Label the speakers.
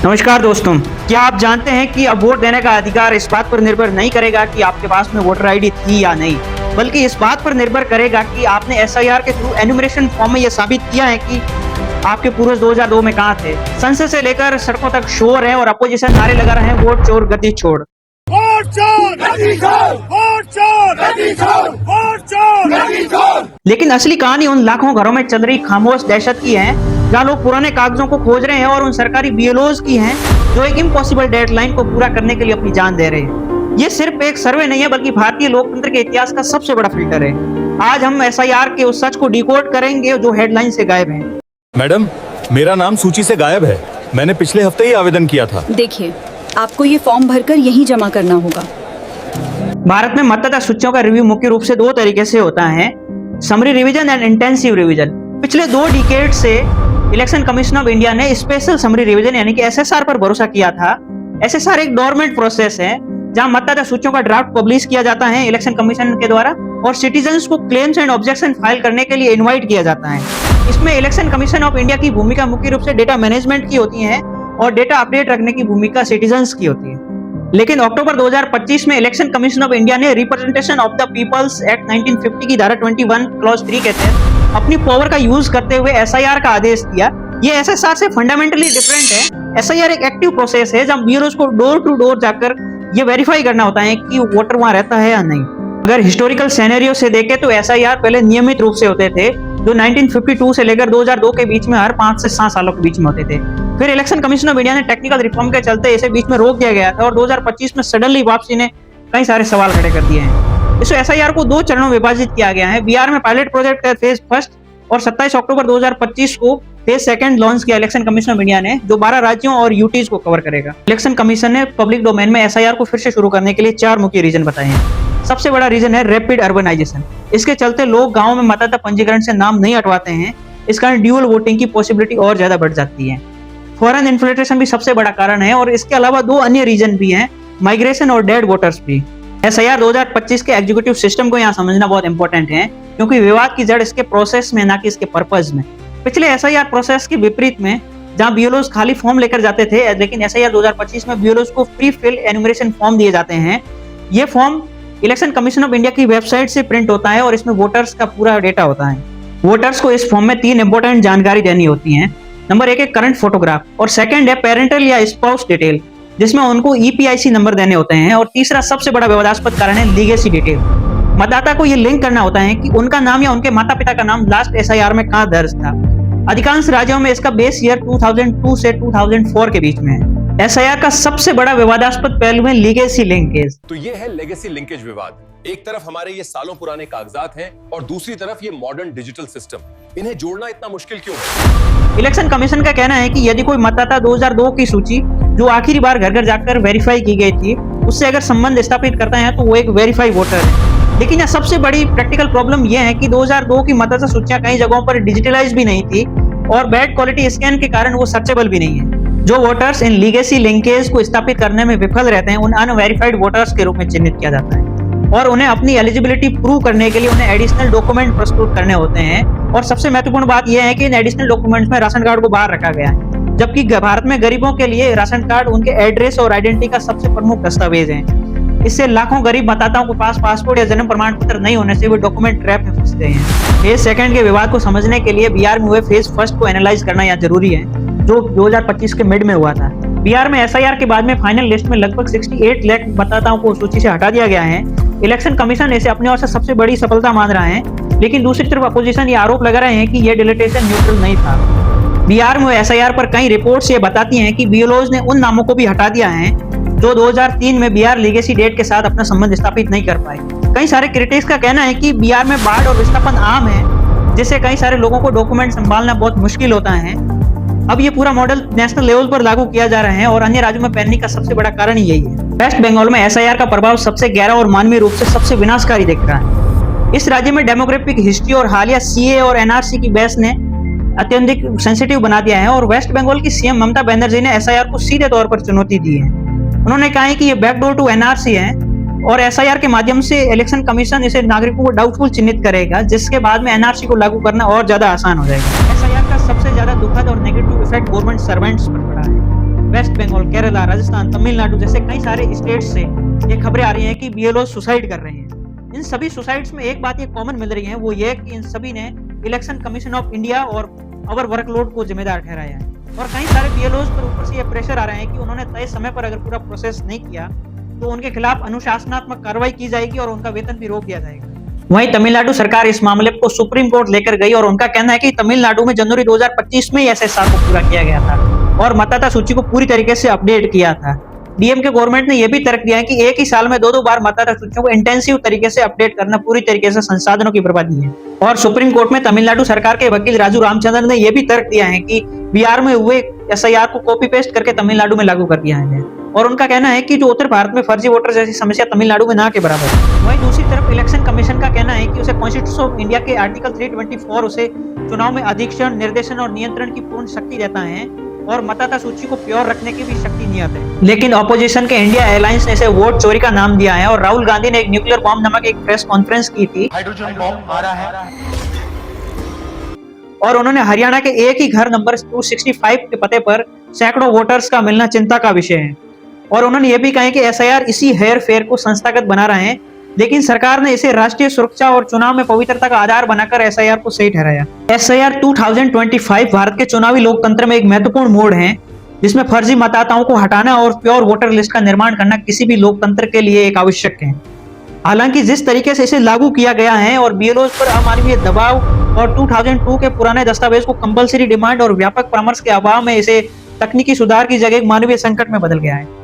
Speaker 1: नमस्कार दोस्तों, क्या आप जानते हैं कि अब वोट देने का अधिकार इस बात पर निर्भर नहीं करेगा कि आपके पास में वोटर आईडी थी या नहीं, बल्कि इस बात पर निर्भर करेगा कि आपने एसआईआर के थ्रू एन्यूमरेशन फॉर्म में यह साबित किया है कि आपके पूर्वज 2002 में कहां थे। संसद से लेकर सड़कों तक शोर है और अपोजिशन नारे लगा रहे हैं, वोट चोर गद्दी छोड़।
Speaker 2: वोट चोर गद्दी छोड़, वोट चोर गद्दी छोड़, वोट चोर गद्दी छोड़।
Speaker 1: लेकिन असली कहानी उन लाखों घरों में चल रही खामोश दहशत की है जहाँ लोग पुराने कागजों को खोज रहे हैं, और उन सरकारी बीएलओज की हैं जो एक इम्पॉसिबल डेडलाइन को पूरा करने के लिए अपनी जान दे रहे हैं। ये सिर्फ एक सर्वे नहीं है, बल्कि भारतीय लोकतंत्र के इतिहास का सबसे बड़ा फिल्टर है। आज हम एसआईआर के उस सच को डिकोड करेंगे जो हेडलाइन से गायब है।
Speaker 3: मैडम, मेरा नाम सूची से गायब है। मैंने पिछले हफ्ते ही आवेदन किया था।
Speaker 4: देखिए, आपको ये फॉर्म भरकर यहीं जमा करना होगा।
Speaker 1: भारत में मतदाता सूचियों का रिव्यू मुख्य रूप से दो तरीके से होता है, summary revision and intensive revision. पिछले 2 डिकेड से इलेक्शन कमीशन ऑफ इंडिया ने स्पेशल समरी रिवीजन यानी कि एसएसआर पर भरोसा किया था। एसएसआर एक डोरमेंट प्रोसेस है जहां मतदाता सूचियों का ड्राफ्ट पब्लिश किया जाता है इलेक्शन कमीशन के द्वारा, और सिटीजन्स को क्लेम्स एंड ऑब्जेक्शन फाइल करने के लिए इनवाइट किया जाता है। इसमें इलेक्शन कमीशन ऑफ इंडिया की भूमिका मुख्य रूप से डेटा मैनेजमेंट की होती है और डेटा अपडेट रखने की भूमिका सिटीजन्स की होती है। लेकिन अक्टूबर 2025 में इलेक्शन कमीशन ऑफ इंडिया ने representation of the people's act 1950 की धारा 21 क्लॉज 3 के तहत अपनी पावर का यूज करते हुए एसआईआर का आदेश दिया। ये एसएसआर से फंडामेंटली डिफरेंट है। एसआईआर एक एक्टिव प्रोसेस है जहां बीएलओज को डोर टू डोर जाकर ये वेरीफाई करना होता है कि वोटर वहां रहता है या नहीं। अगर हिस्टोरिकल सिनेरियो से देखें तो एसआईआर पहले नियमित रूप से होते थे, जो 1952 से लेकर 2002 के बीच में हर 5 से 7 सालों के बीच में होते थे। फिर इलेक्शन कमीशन ऑफ इंडिया ने टेक्निकल रिफॉर्म के चलते इसे बीच में रोक दिया गया था, और 2025 में सडनली वापसी ने कई सारे सवाल खड़े कर दिए हैं। इस एसआईआर को 2 चरणों में विभाजित किया गया है। बिहार में पायलट प्रोजेक्ट का फेज फर्स्ट और 27 अक्टूबर 2025 को फेज सेकंड लॉन्च किया इलेक्शन कमीशन ऑफ इंडिया ने, जो 12 राज्यों और यूटीज को कवर करेगा। इलेक्शन कमीशन ने पब्लिक डोमेन में एसआईआर को फिर से शुरू करने के लिए 4 मुख्य रीजन बताए हैं। सबसे बड़ा रीजन है रैपिड अर्बनाइजेशन। इसके चलते लोग गाँव में मतदाता पंजीकरण से नाम नहीं हटवाते हैं, इस कारण ड्यूअल वोटिंग की पॉसिबिलिटी और ज्यादा बढ़ जाती है। फॉरेन इन्फिल्ट्रेशन भी सबसे बड़ा कारण है, और इसके अलावा 2 अन्य रीजन भी हैं, माइग्रेशन और डेड वोटर्स भी। एसआईआर 2025 के एग्जीक्यूटिव सिस्टम को यहाँ समझना बहुत इंपॉर्टेंट है, क्योंकि विवाद की जड़ इसके प्रोसेस में ना कि इसके पर्पस में। पिछले एसआईआर प्रोसेस के विपरीत में, जहां बीएलओज खाली फॉर्म लेकर जाते थे, लेकिन एसआईआर 2025 में बीएलओज को प्री फिल एन्यूमरेशन फॉर्म दिए जाते हैं। ये form election commission of India की वेबसाइट से प्रिंट होता है और इसमें वोटर्स का पूरा डेटा होता है। वोटर्स को इस फॉर्म में 3 इंपॉर्टेंट जानकारी देनी होती है। नंबर 1 है करंट फोटोग्राफ, और सेकंड है पेरेंटल या स्पाउस डिटेल, जिसमें उनको ईपीआईसी नंबर देने होते हैं, और तीसरा सबसे बड़ा विवादास्पद कारण है लीगेसी डिटेल। मतदाता को ये लिंक करना होता है कि उनका नाम या उनके माता पिता का नाम लास्ट एसआईआर में कहां दर्ज था। अधिकांश राज्यों में इसका बेस ईयर 2002 से 2004 के बीच में है। एसआईआर का सबसे बड़ा विवादास्पद पहलू है लीगेसी लिंकेज।
Speaker 5: तो ये है लेगेसी लिंकेज विवाद। एक तरफ हमारे ये सालों पुराने कागजात हैं और दूसरी तरफ ये मॉडर्न डिजिटल सिस्टम। इन्हें जोड़ना इतना मुश्किल क्यों है?
Speaker 1: इलेक्शन कमीशन का कहना है कि यदि कोई मतदाता 2002 की सूची जो आखिरी बार घर घर जाकर वेरीफाई की गई थी, उससे अगर संबंध स्थापित करता है तो वो एक वेरीफाई वोटर है। लेकिन यह सबसे बड़ी प्रैक्टिकल प्रॉब्लम यह है कि 2002 की मतदाता सूचियां कई जगहों पर डिजिटलाइज भी नहीं थी, और बैड क्वालिटी स्कैन के कारण वो सर्चेबल भी नहीं है। जो वोटर्स इन लीगेसी लिंकेज को स्थापित करने में विफल रहते हैं, उन अनवेरिफाइड वोटर्स के रूप में चिन्हित किया जाता है, और उन्हें अपनी एलिजिबिलिटी प्रूव करने के लिए उन्हें एडिशनल डॉक्यूमेंट प्रस्तुत करने होते हैं। और सबसे महत्वपूर्ण बात यह है कि इन एडिशनल डॉक्यूमेंट्स में राशन कार्ड को बाहर रखा गया है, जबकि भारत में गरीबों के लिए राशन कार्ड उनके एड्रेस और आइडेंटिटी का सबसे प्रमुख दस्तावेज है। इससे लाखों गरीब मतदाताओं के पास पासपोर्ट या जन्म प्रमाण पत्र नहीं होने से वे डॉक्यूमेंट ट्रैप में फंस गए हैं। फेज सेकंड के विवाद को समझने के लिए बिहार में हुए फेज फर्स्ट को एनालाइज करना यहाँ जरूरी है, जो 2025 के मिड में हुआ था। बिहार में एसआईआर के बाद में फाइनल लिस्ट में लगभग 68 लाख मतदाताओं को सूची से हटा दिया गया है। इलेक्शन कमीशन इसे अपनी ओर से सबसे बड़ी सफलता मान रहा है, लेकिन दूसरी तरफ अपोजिशन ये आरोप लगा रहे हैं कि यह डिलीटेशन न्यूट्रल नहीं था। बिहार में एसआईआर पर कई रिपोर्ट्स ये बताती हैं कि बीएलओज ने उन नामों को भी हटा दिया है जो 2003 में बिहार लीगेसी डेट के साथ अपना संबंध स्थापित नहीं कर पाए। कई सारे क्रिटिक्स का कहना है कि बिहार में बाढ़ और विस्थापन आम है, जिससे कई सारे लोगों को डॉक्यूमेंट संभालना बहुत मुश्किल होता है। अब ये पूरा मॉडल नेशनल लेवल पर लागू किया जा रहा है, और अन्य राज्यों में फैलने का सबसे बड़ा कारण यही है। वेस्ट बंगाल में एसआईआर का प्रभाव सबसे गहरा और मानवीय रूप से सबसे विनाशकारी दिख रहा है। इस राज्य में डेमोग्राफिक हिस्ट्री और हालिया सीए और एनआरसी की बहस ने अत्यधिक सेंसिटिव बना दिया है, और वेस्ट बंगाल की सीएम ममता बनर्जी ने एसआईआर को सीधे तौर पर चुनौती दी है। उन्होंने कहा है कि ये बैकडोर टू एनआरसी है, और एसआईआर के माध्यम से इलेक्शन कमीशन इसे नागरिकों को डाउटफुल चिन्हित करेगा, जिसके बाद में एनआरसी को लागू करना और ज्यादा आसान हो जाएगा। एसआईआर का सबसे ज्यादा दुखद और नेगेटिव इफेक्ट गवर्नमेंट सर्वेंट्स पर पड़ा है। वेस्ट बंगाल, केरला, राजस्थान, तमिलनाडु जैसे कई सारे स्टेट्स से ये खबरें आ रही हैं कि बीएलओ सुसाइड कर रहे हैं। इन सभी सुसाइड्स में एक बात ये कॉमन मिल रही है, वो ये कि इन सभी ने इलेक्शन कमीशन ऑफ इंडिया और ओवर वर्कलोड को जिम्मेदार ठहराया है। और कई सारे बीएलओज पर ऊपर से ये प्रेशर आ रहे हैं कि उन्होंने तय समय पर अगर पूरा प्रोसेस नहीं किया तो उनके खिलाफ अनुशासनात्मक कार्रवाई की जाएगी और उनका वेतन भी रोक दिया जाएगा। वहीं तमिलनाडु सरकार इस मामले को सुप्रीम कोर्ट लेकर गई और उनका कहना है कि तमिलनाडु में जनवरी 2025 में ही एसएसआर को पूरा किया गया था और मतदाता सूची को पूरी तरीके से अपडेट किया था। डीएमके गवर्नमेंट ने यह भी तर्क दिया है कि एक ही साल में दो बार मतदाता सूचियों को इंटेंसिव तरीके से अपडेट करना पूरी तरीके से संसाधनों की बर्बादी है। और सुप्रीम कोर्ट में तमिलनाडु सरकार के वकील राजू रामचंद्रन ने यह भी तर्क दिया है कि बिहार में हुए एसआईआर को कॉपी पेस्ट करके तमिलनाडु में लागू कर दिया है और उनका कहना है कि जो उत्तर भारत में फर्जी वोटर जैसी समस्या तमिलनाडु में ना के बराबर है। वहीं दूसरी तरफ इलेक्शन कमीशन का कहना है कि उसे कॉन्स्टिट्यूशन ऑफ इंडिया के आर्टिकल 324 उसे चुनाव में अधीक्षण, निर्देशन और नियंत्रण की पूर्ण शक्ति देता है और मतदाता सूची को प्योर रखने की भी शक्ति नियत है। लेकिन ऑपोजिशन के इंडिया अलायंस ने इसे वोट चोरी का नाम दिया है और राहुल गांधी ने एक न्यूक्लियर बॉम्ब नामक एक प्रेस कॉन्फ्रेंस की थी।
Speaker 2: हाइड्रोजन बॉम्ब आ रहा है
Speaker 1: और उन्होंने हरियाणा के एक ही घर नंबर 265 के पते पर सैकड़ों वोटर्स का मिलना चिंता का विषय है। और उन्होंने ये भी कहा कि एसआईआर इसी हेर फेर को संस्थागत बना रहे हैं, लेकिन सरकार ने इसे राष्ट्रीय सुरक्षा और चुनाव में पवित्रता का आधार बनाकर एसआईआर को सही ठहराया। एसआईआर 2025 भारत के चुनावी लोकतंत्र में एक महत्वपूर्ण मोड़ है, जिसमें फर्जी मतदाताओं को हटाना और प्योर वोटर लिस्ट का निर्माण करना किसी भी लोकतंत्र के लिए एक आवश्यक है। हालांकि जिस तरीके से इसे लागू किया गया है और बीएलओज पर अमानवीय दबाव और 2002 के पुराने दस्तावेज को कंपलसरी डिमांड और व्यापक परामर्श के अभाव में इसे तकनीकी सुधार की जगह एक मानवीय संकट में बदल गया है।